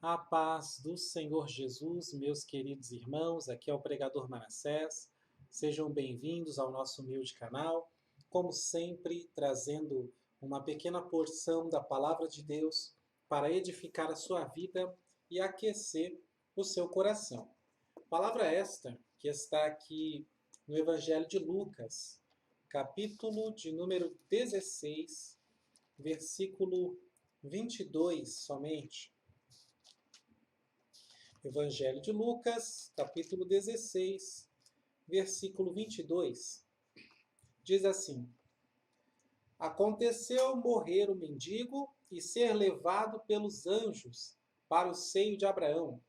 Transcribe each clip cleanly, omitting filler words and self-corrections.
A paz do Senhor Jesus, meus queridos irmãos, aqui é o pregador Manassés. Sejam bem-vindos ao nosso humilde canal, como sempre, trazendo uma pequena porção da Palavra de Deus para edificar a sua vida e aquecer o seu coração. Palavra esta que está aqui no Evangelho de Lucas, capítulo de número 16, versículo 22 somente. Evangelho de Lucas, capítulo 16, versículo 22. Diz assim: Aconteceu morrer o mendigo e ser levado pelos anjos para o seio de Abraão.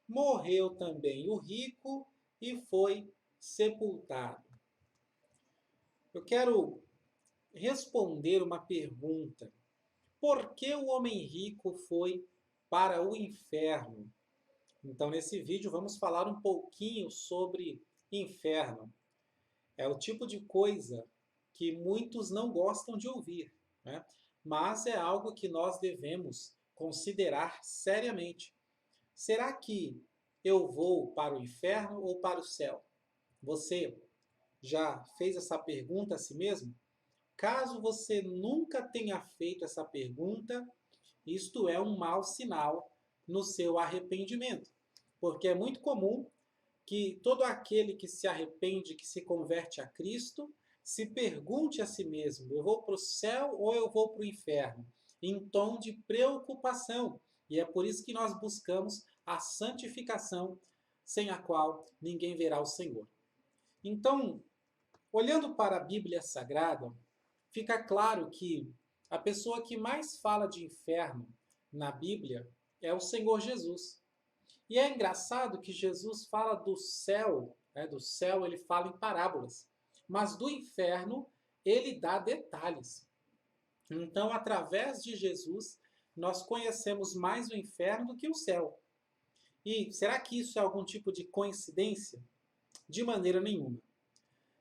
Morreu também o rico e foi sepultado. Eu quero responder uma pergunta. Por que o homem rico foi para o inferno? Então, nesse vídeo, vamos falar um pouquinho sobre inferno. É o tipo de coisa que muitos não gostam de ouvir, né? Mas é algo que nós devemos considerar seriamente. Será que eu vou para o inferno ou para o céu? Você já fez essa pergunta a si mesmo? Caso você nunca tenha feito essa pergunta, isto é um mau sinal no seu arrependimento. Porque é muito comum que todo aquele que se arrepende, que se converte a Cristo, se pergunte a si mesmo: eu vou para o céu ou eu vou para o inferno? Em tom de preocupação. E é por isso que nós buscamos a santificação, sem a qual ninguém verá o Senhor. Então, olhando para a Bíblia Sagrada, fica claro que a pessoa que mais fala de inferno na Bíblia é o Senhor Jesus. E é engraçado que Jesus fala do céu, né? Do céu ele fala em parábolas, mas do inferno ele dá detalhes. Então, através de Jesus, nós conhecemos mais o inferno do que o céu. E será que isso é algum tipo de coincidência? De maneira nenhuma.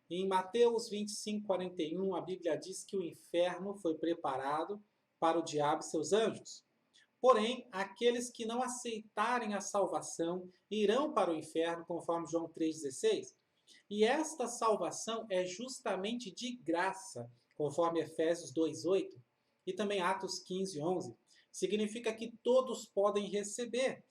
Em Mateus 25:41, a Bíblia diz que o inferno foi preparado para o diabo e seus anjos. Porém, aqueles que não aceitarem a salvação irão para o inferno, conforme João 3,16. E esta salvação é justamente de graça, conforme Efésios 2,8 e também Atos 15:11. Significa que todos podem receber.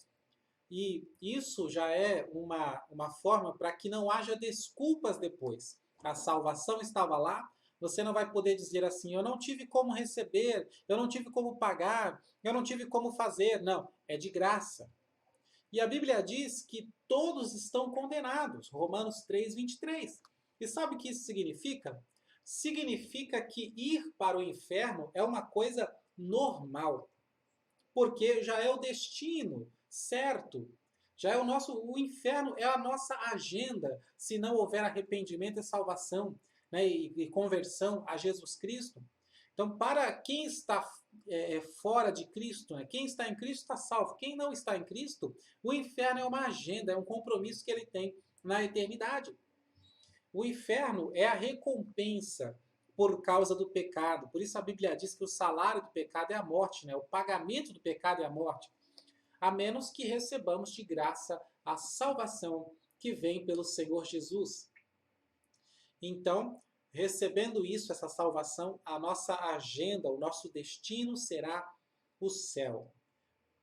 E isso já é uma forma para que não haja desculpas depois. A salvação estava lá, você não vai poder dizer assim: eu não tive como receber, eu não tive como pagar, eu não tive como fazer. Não, é de graça. E a Bíblia diz que todos estão condenados. Romanos 3:23. E sabe o que isso significa? Significa que ir para o inferno é uma coisa normal. Porque já é o destino certo. Já é o inferno é a nossa agenda, se não houver arrependimento e salvação, né, e conversão a Jesus Cristo. Então, para quem está fora de Cristo, né, quem está em Cristo está salvo. Quem não está em Cristo, o inferno é uma agenda, é um compromisso que ele tem na eternidade. O inferno é a recompensa por causa do pecado. Por isso a Bíblia diz que o salário do pecado é a morte, né? O pagamento do pecado é a morte. A menos que recebamos de graça a salvação que vem pelo Senhor Jesus. Então, recebendo isso, essa salvação, a nossa agenda, o nosso destino será o céu.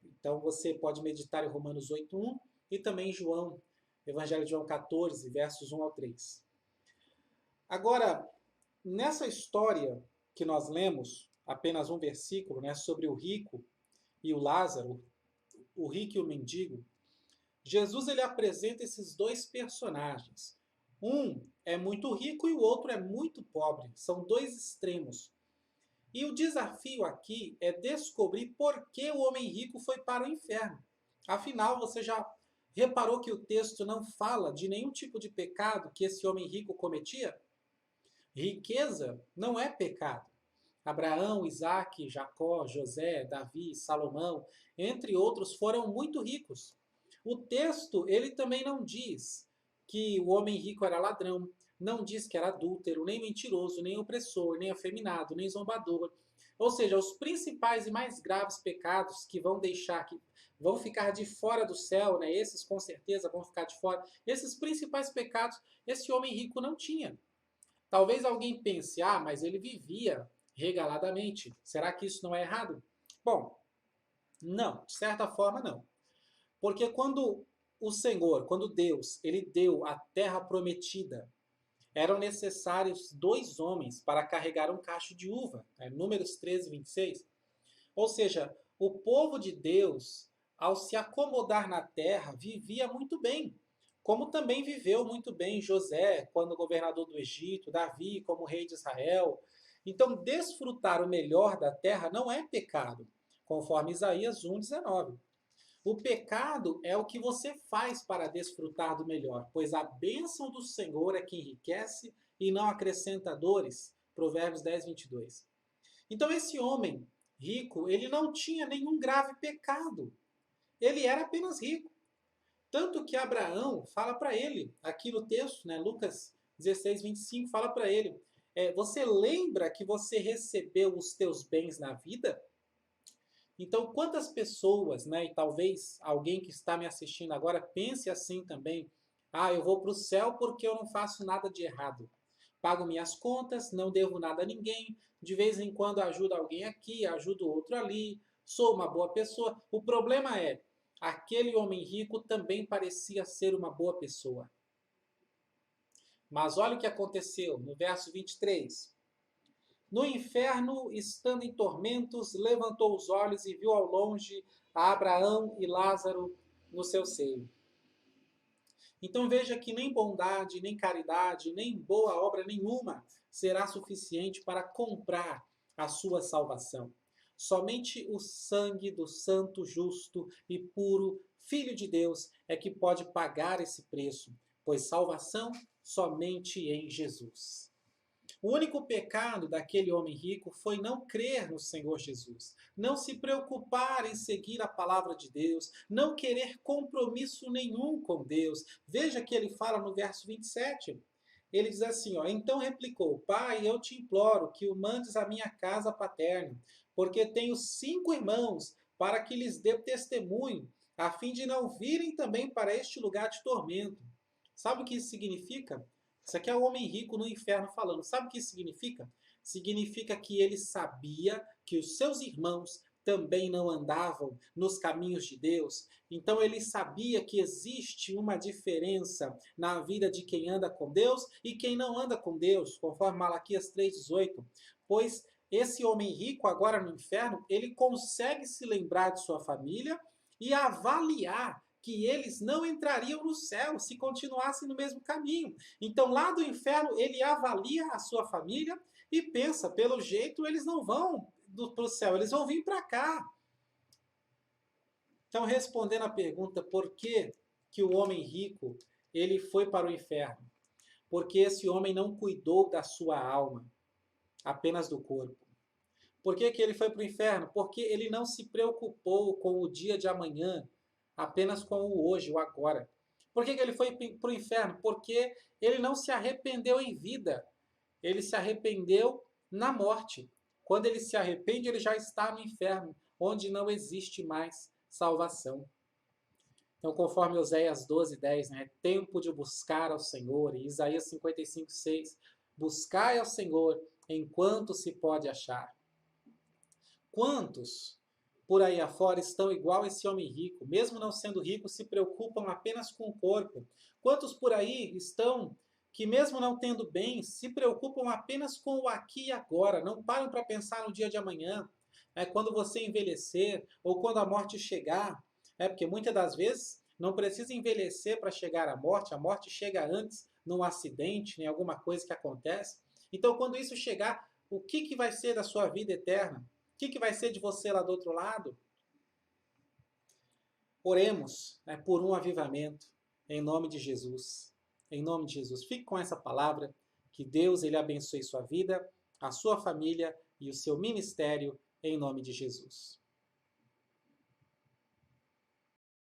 Então, você pode meditar em Romanos 8:1 e também em João, Evangelho de João 14, versos 1-3. Agora, nessa história que nós lemos, apenas um versículo, né, sobre o rico e o Lázaro, o rico e o mendigo, Jesus ele apresenta esses dois personagens. Um é muito rico e o outro é muito pobre. São dois extremos. E o desafio aqui é descobrir por que o homem rico foi para o inferno. Afinal, você já reparou que o texto não fala de nenhum tipo de pecado que esse homem rico cometia? Riqueza não é pecado. Abraão, Isaac, Jacó, José, Davi, Salomão, entre outros, foram muito ricos. O texto ele também não diz que o homem rico era ladrão, não diz que era adúltero, nem mentiroso, nem opressor, nem afeminado, nem zombador. Ou seja, os principais e mais graves pecados que vão ficar de fora do céu, né? Esses com certeza vão ficar de fora. Esses principais pecados, esse homem rico não tinha. Talvez alguém pense, mas ele vivia regaladamente. Será que isso não é errado? Bom, não, de certa forma não. Porque quando o Senhor, quando Deus, ele deu a terra prometida, eram necessários 2 homens para carregar um cacho de uva. Números 13, 26. Ou seja, o povo de Deus, ao se acomodar na terra, vivia muito bem. Como também viveu muito bem José, quando governador do Egito, Davi, como rei de Israel. Então, desfrutar o melhor da terra não é pecado, conforme Isaías 1,19. O pecado é o que você faz para desfrutar do melhor, pois a bênção do Senhor é que enriquece e não acrescenta dores. Provérbios 10, 22. Então esse homem rico, ele não tinha nenhum grave pecado. Ele era apenas rico. Tanto que Abraão fala para ele, aqui no texto, né, Lucas 16, 25, fala para ele, você lembra que você recebeu os teus bens na vida? Então, quantas pessoas, né, e talvez alguém que está me assistindo agora pense assim também, eu vou para o céu porque eu não faço nada de errado. Pago minhas contas, não devo nada a ninguém, de vez em quando ajudo alguém aqui, ajudo outro ali, sou uma boa pessoa. O problema é, aquele homem rico também parecia ser uma boa pessoa. Mas olha o que aconteceu no verso 23. No inferno, estando em tormentos, levantou os olhos e viu ao longe a Abraão e Lázaro no seu seio. Então veja que nem bondade, nem caridade, nem boa obra nenhuma será suficiente para comprar a sua salvação. Somente o sangue do santo, justo e puro Filho de Deus é que pode pagar esse preço, pois salvação somente em Jesus. O único pecado daquele homem rico foi não crer no Senhor Jesus, não se preocupar em seguir a palavra de Deus, não querer compromisso nenhum com Deus. Veja que ele fala no verso 27. Ele diz assim, então replicou, Pai, eu te imploro que o mandes à minha casa paterna, porque tenho 5 irmãos, para que lhes dê testemunho, a fim de não virem também para este lugar de tormento. Sabe o que isso significa? Isso aqui é o homem rico no inferno falando. Sabe o que isso significa? Significa que ele sabia que os seus irmãos também não andavam nos caminhos de Deus. Então ele sabia que existe uma diferença na vida de quem anda com Deus e quem não anda com Deus, conforme Malaquias 3,18. Pois esse homem rico agora no inferno, ele consegue se lembrar de sua família e avaliar que eles não entrariam no céu se continuassem no mesmo caminho. Então, lá do inferno, ele avalia a sua família e pensa, pelo jeito, eles não vão para o céu, eles vão vir para cá. Então, respondendo à pergunta, por que o homem rico ele foi para o inferno? Porque esse homem não cuidou da sua alma, apenas do corpo. Por que ele foi para o inferno? Porque ele não se preocupou com o dia de amanhã, apenas com o hoje, o agora. Por que ele foi para o inferno? Porque ele não se arrependeu em vida. Ele se arrependeu na morte. Quando ele se arrepende, ele já está no inferno, onde não existe mais salvação. Então, conforme Oséias 12:10, né? É tempo de buscar ao Senhor. E Isaías 55:6, buscai ao Senhor enquanto se pode achar. Quantos por aí afora estão igual esse homem rico, mesmo não sendo rico, se preocupam apenas com o corpo? Quantos por aí estão que, mesmo não tendo bem, se preocupam apenas com o aqui e agora, não param para pensar no dia de amanhã? Quando você envelhecer ou quando a morte chegar, porque muitas das vezes não precisa envelhecer para chegar à morte, a morte chega antes, num acidente, em alguma coisa que acontece. Então, quando isso chegar, o que vai ser da sua vida eterna? O que vai ser de você lá do outro lado? Oremos, por um avivamento, em nome de Jesus. Em nome de Jesus. Fique com essa palavra. Que Deus ele abençoe sua vida, a sua família e o seu ministério, em nome de Jesus.